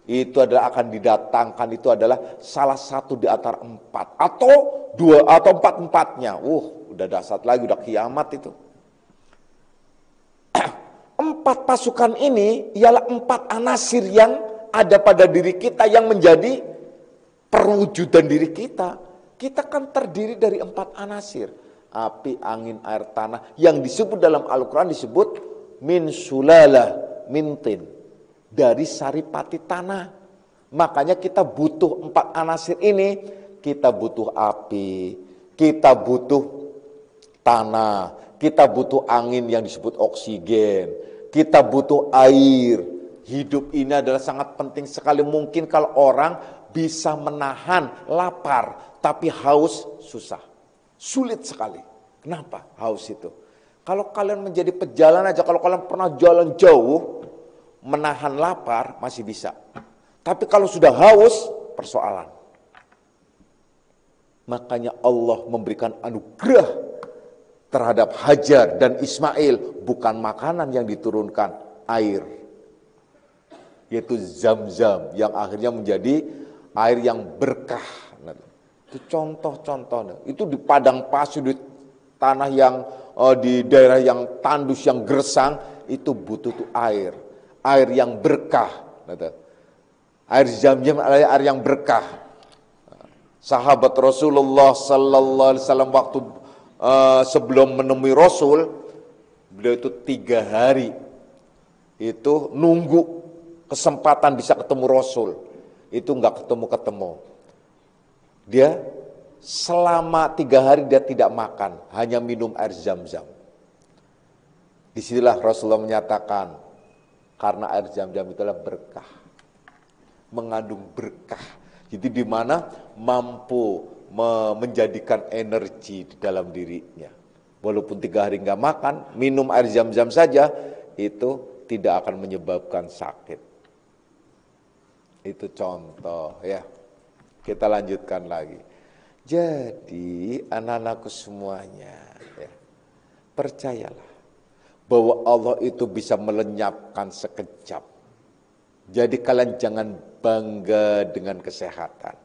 Itu adalah akan didatangkan, itu adalah salah satu di antara 4 atau 2 atau 4-4-nya. Udah dahsyat lagi, udah kiamat itu. 4 pasukan ini ialah 4 anasir yang ada pada diri kita yang menjadi perwujudan diri kita. Kita kan terdiri dari 4 anasir. Api, angin, air, tanah. Yang disebut dalam Al-Quran disebut min sulalah min tin. Dari saripati tanah. Makanya kita butuh 4 anasir ini. Kita butuh api, kita butuh tanah, kita butuh angin yang disebut oksigen, kita butuh air. Hidup ini adalah sangat penting sekali. Mungkin kalau orang bisa menahan lapar, tapi haus susah. Sulit sekali. Kenapa haus itu? Kalau kalian menjadi pejalan aja, kalau kalian pernah jalan jauh, menahan lapar masih bisa. Tapi kalau sudah haus, persoalan. Makanya Allah memberikan anugerah terhadap Hajar dan Ismail. Bukan makanan yang diturunkan, air. Yaitu Zam-Zam yang akhirnya menjadi air yang berkah. Itu contoh-contohnya. Itu di padang pasir, di tanah yang di daerah yang tandus, yang gersang. Itu butuh tuh air. Air yang berkah. Air Zam-Zam adalah air yang berkah. Sahabat Rasulullah Sallallahu Alaihi Wasallam waktu sebelum menemui Rasul, beliau itu 3 hari itu nunggu kesempatan bisa ketemu Rasul. Itu nggak ketemu. Dia selama 3 hari dia tidak makan, hanya minum air Zam-Zam. Disinilah Rasulullah menyatakan, karena air Zam-Zam itulah berkah, mengandung berkah. Jadi di mana mampu menjadikan energi di dalam dirinya. Walaupun 3 hari nggak makan, minum air Zam-Zam saja, itu tidak akan menyebabkan sakit. Itu contoh ya. Kita lanjutkan lagi. Jadi anak-anakku semuanya, ya, percayalah bahwa Allah itu bisa melenyapkan sekejap. Jadi kalian jangan bangga dengan kesehatan.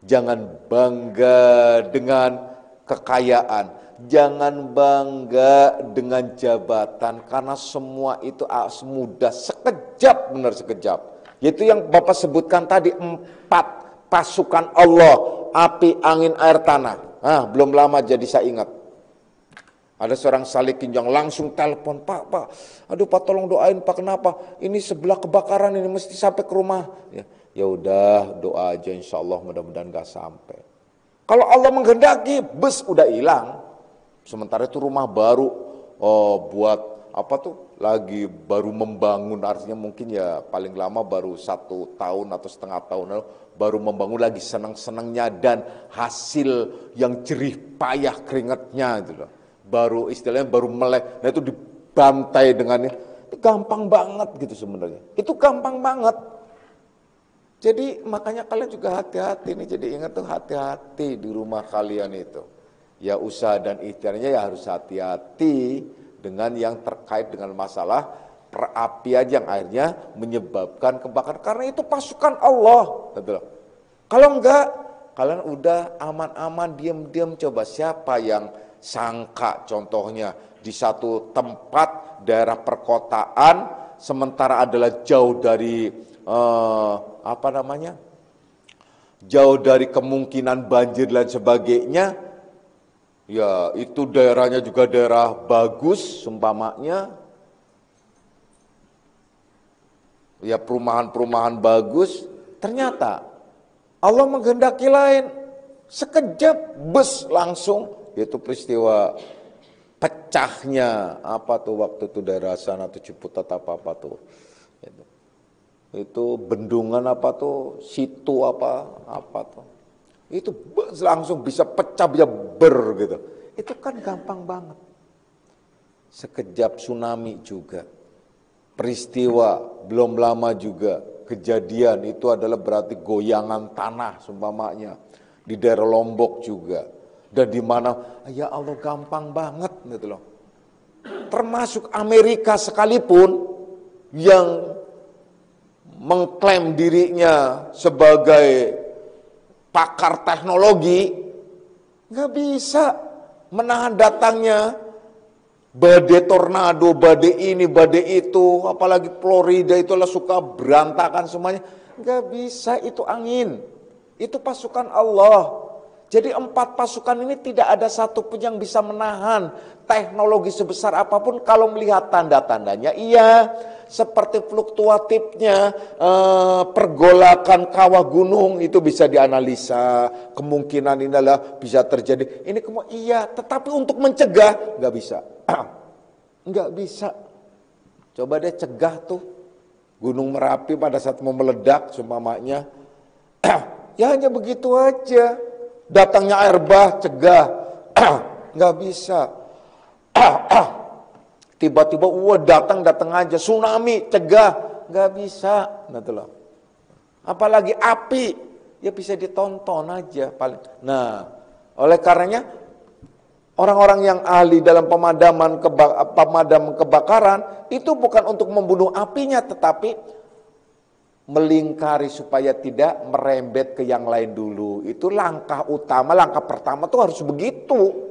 Jangan bangga dengan kekayaan. Jangan bangga dengan jabatan. Karena semua itu mudah, sekejap, benar sekejap. Yaitu yang Bapak sebutkan tadi, 4 pasukan Allah. Api, angin, air, tanah. Belum lama jadi saya ingat. Ada seorang salikin yang langsung telepon, Pak, aduh Pak tolong doain Pak, kenapa? Ini sebelah kebakaran, ini mesti sampai ke rumah. Ya udah doa aja, insya Allah mudah-mudahan gak sampai. Kalau Allah menghendaki, bus udah hilang. Sementara itu rumah baru, buat apa tuh? Lagi baru membangun, artinya mungkin ya paling lama baru 1 tahun atau setengah tahun lalu, baru membangun lagi senang-senangnya dan hasil yang jerih payah keringatnya gitu loh. Baru istilahnya baru melek, nah itu dibantai dengannya, itu gampang banget gitu sebenarnya, itu gampang banget. Jadi makanya kalian juga hati-hati nih, jadi ingat tuh hati-hati di rumah kalian itu. Ya usaha dan ikhtiarnya ya harus hati-hati dengan yang terkait dengan masalah perapian yang akhirnya menyebabkan kebakaran, karena itu pasukan Allah. Betul. Kalau enggak, kalian udah aman-aman, diam-diam. Coba siapa yang sangka contohnya di satu tempat daerah perkotaan sementara adalah jauh dari jauh dari kemungkinan banjir dan sebagainya, ya itu daerahnya juga daerah bagus seumpamanya, ya perumahan-perumahan bagus, ternyata Allah menghendaki lain, sekejap bus langsung. Itu peristiwa pecahnya apa tuh waktu itu daerah sana tuh Ciputat apa tuh itu bendungan apa tuh situ apa tuh itu langsung bisa pecah, bisa gitu. Itu kan gampang banget. Sekejap tsunami juga, peristiwa belum lama juga kejadian itu adalah berarti goyangan tanah seumpamanya di daerah Lombok juga. Dan di mana ya Allah gampang banget gitu loh. Termasuk Amerika sekalipun yang mengklaim dirinya sebagai pakar teknologi, nggak bisa menahan datangnya Badai tornado, badai ini, badai itu, apalagi Florida itulah suka berantakan semuanya. Nggak bisa, itu angin. Itu pasukan Allah. Jadi 4 pasukan ini tidak ada satupun yang bisa menahan teknologi sebesar apapun kalau melihat tanda-tandanya. Iya, seperti fluktuatifnya pergolakan kawah gunung itu bisa dianalisa. Kemungkinan ini adalah bisa terjadi. Ini iya, tetapi untuk mencegah nggak bisa. Nggak bisa. Coba deh cegah tuh Gunung Merapi pada saat mau meledak seumpamanya. Ya hanya begitu aja. Datangnya air bah, cegah. Nggak bisa. Tiba-tiba datang aja. Tsunami, cegah. Nggak bisa. Apalagi api. Ya bisa ditonton aja. Nah, oleh karenanya orang-orang yang ahli dalam pemadam kebakaran itu bukan untuk membunuh apinya, tetapi melingkari supaya tidak merembet ke yang lain dulu. Itu langkah utama, langkah pertama tuh harus begitu.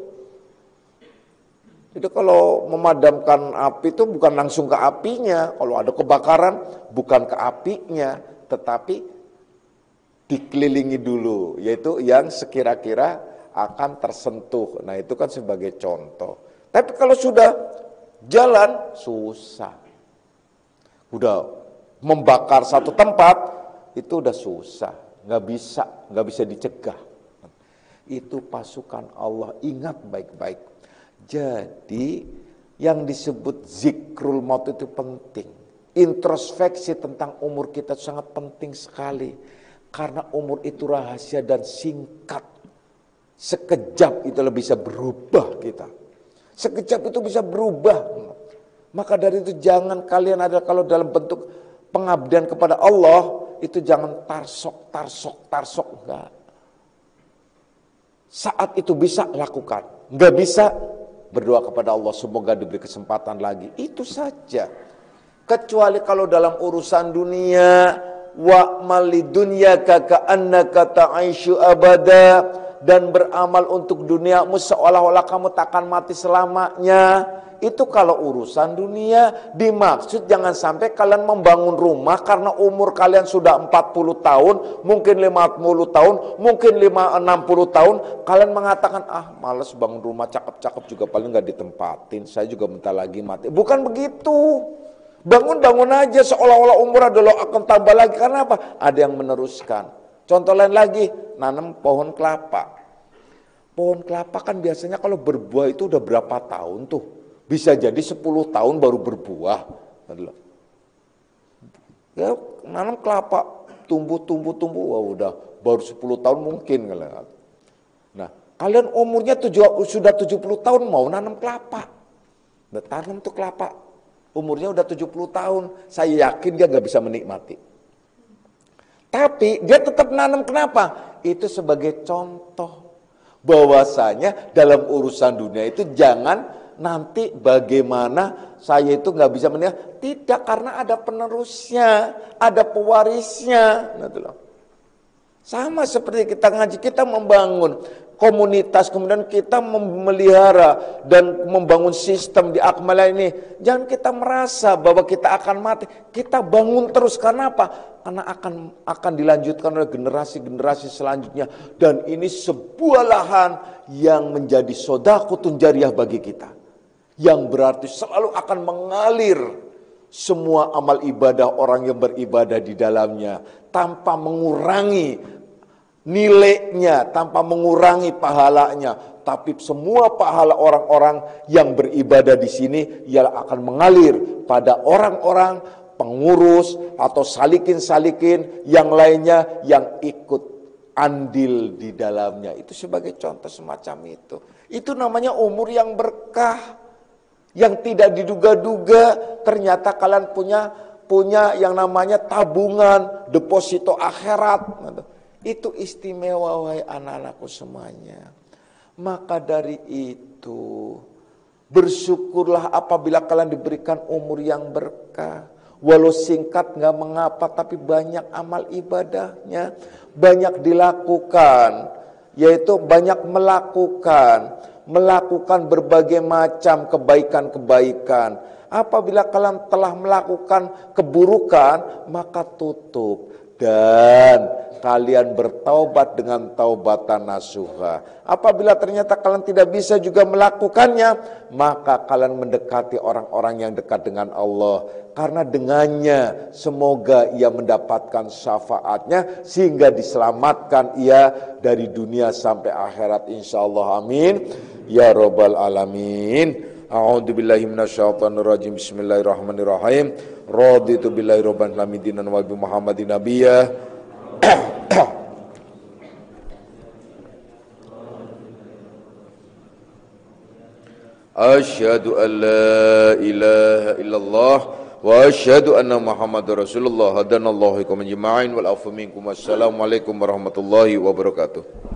Jadi kalau memadamkan api itu bukan langsung ke apinya. Kalau ada kebakaran bukan ke apinya, tetapi dikelilingi dulu, yaitu yang sekira-kira akan tersentuh. Nah itu kan sebagai contoh. Tapi kalau sudah jalan, susah. Udah membakar satu tempat, itu udah susah. Nggak bisa dicegah. Itu pasukan Allah, ingat baik-baik. Jadi yang disebut zikrul maut itu penting. Introspeksi tentang umur kita sangat penting sekali. Karena umur itu rahasia dan singkat. Sekejap itu bisa berubah kita. Sekejap itu bisa berubah. Maka dari itu jangan kalian ada kalau dalam bentuk pengabdian kepada Allah itu jangan tarsok enggak. Saat itu bisa lakukan, enggak bisa berdoa kepada Allah semoga diberi kesempatan lagi. Itu saja. Kecuali kalau dalam urusan dunia wa malidunyaka ka'annaka ta'aisyu abada, dan beramal untuk duniamu seolah-olah kamu takkan mati selamanya. Itu kalau urusan dunia. Dimaksud jangan sampai kalian membangun rumah karena umur kalian sudah 40 tahun, mungkin 50 tahun, mungkin 60 tahun. Kalian mengatakan, malas bangun rumah, cakep-cakep juga paling gak ditempatin, saya juga bentar lagi mati. Bukan begitu. Bangun-bangun aja seolah-olah umur adalah akan tambah lagi. Karena apa? Ada yang meneruskan. Contoh lain lagi, nanam pohon kelapa. Pohon kelapa kan biasanya kalau berbuah itu udah berapa tahun tuh? Bisa jadi 10 tahun baru berbuah. Ya, nanam kelapa, tumbuh, wah udah baru 10 tahun mungkin. Nah, kalian umurnya sudah 70 tahun mau nanam kelapa. Udah tanam tuh kelapa, umurnya udah 70 tahun. Saya yakin dia gak bisa menikmati. Tapi dia tetap nanam, kenapa? Itu sebagai contoh bahwasanya dalam urusan dunia itu jangan nanti bagaimana saya itu nggak bisa menikah. Tidak, karena ada penerusnya, ada pewarisnya. Sama seperti kita ngaji, kita membangun komunitas, kemudian kita memelihara dan membangun sistem di Akmalah ini. Jangan kita merasa bahwa kita akan mati. Kita bangun terus, karena apa? Karena akan dilanjutkan oleh generasi-generasi selanjutnya. Dan ini sebuah lahan yang menjadi shadaqatun jariyah bagi kita. Yang berarti selalu akan mengalir semua amal ibadah orang yang beribadah di dalamnya, tanpa mengurangi nilainya, tanpa mengurangi pahalanya. Tapi semua pahala orang-orang yang beribadah di sini ialah akan mengalir pada orang-orang pengurus atau salikin-salikin yang lainnya yang ikut andil di dalamnya. Itu sebagai contoh semacam itu. Itu namanya umur yang berkah, yang tidak diduga-duga. Ternyata kalian punya yang namanya tabungan, deposito akhirat. Itu istimewa, wahai anak-anakku semuanya. Maka dari itu, bersyukurlah apabila kalian diberikan umur yang berkah. Walau singkat gak mengapa, tapi banyak amal ibadahnya, banyak dilakukan, yaitu banyak melakukan. melakukan berbagai macam kebaikan-kebaikan. Apabila kalian telah melakukan keburukan, maka tutup. Dan kalian bertaubat dengan taubatan nasuha. Apabila ternyata kalian tidak bisa juga melakukannya, maka kalian mendekati orang-orang yang dekat dengan Allah. Karena dengannya semoga ia mendapatkan syafaatnya sehingga diselamatkan ia dari dunia sampai akhirat insyaallah. Amin ya rabbal alamin. A'udzubillahi minasyaitonirrajim. Bismillahirrahmanirrahim. Raditu billahi rabban alamin dinan wa bi Muhammadin nabiyya. Asyhadu an la ilaha illallah wa asyhadu anna Muhammadar Rasulullah. Hadanallahu ikum ajma'in wal afu minkum. Wassalamualaikum warahmatullahi wabarakatuh.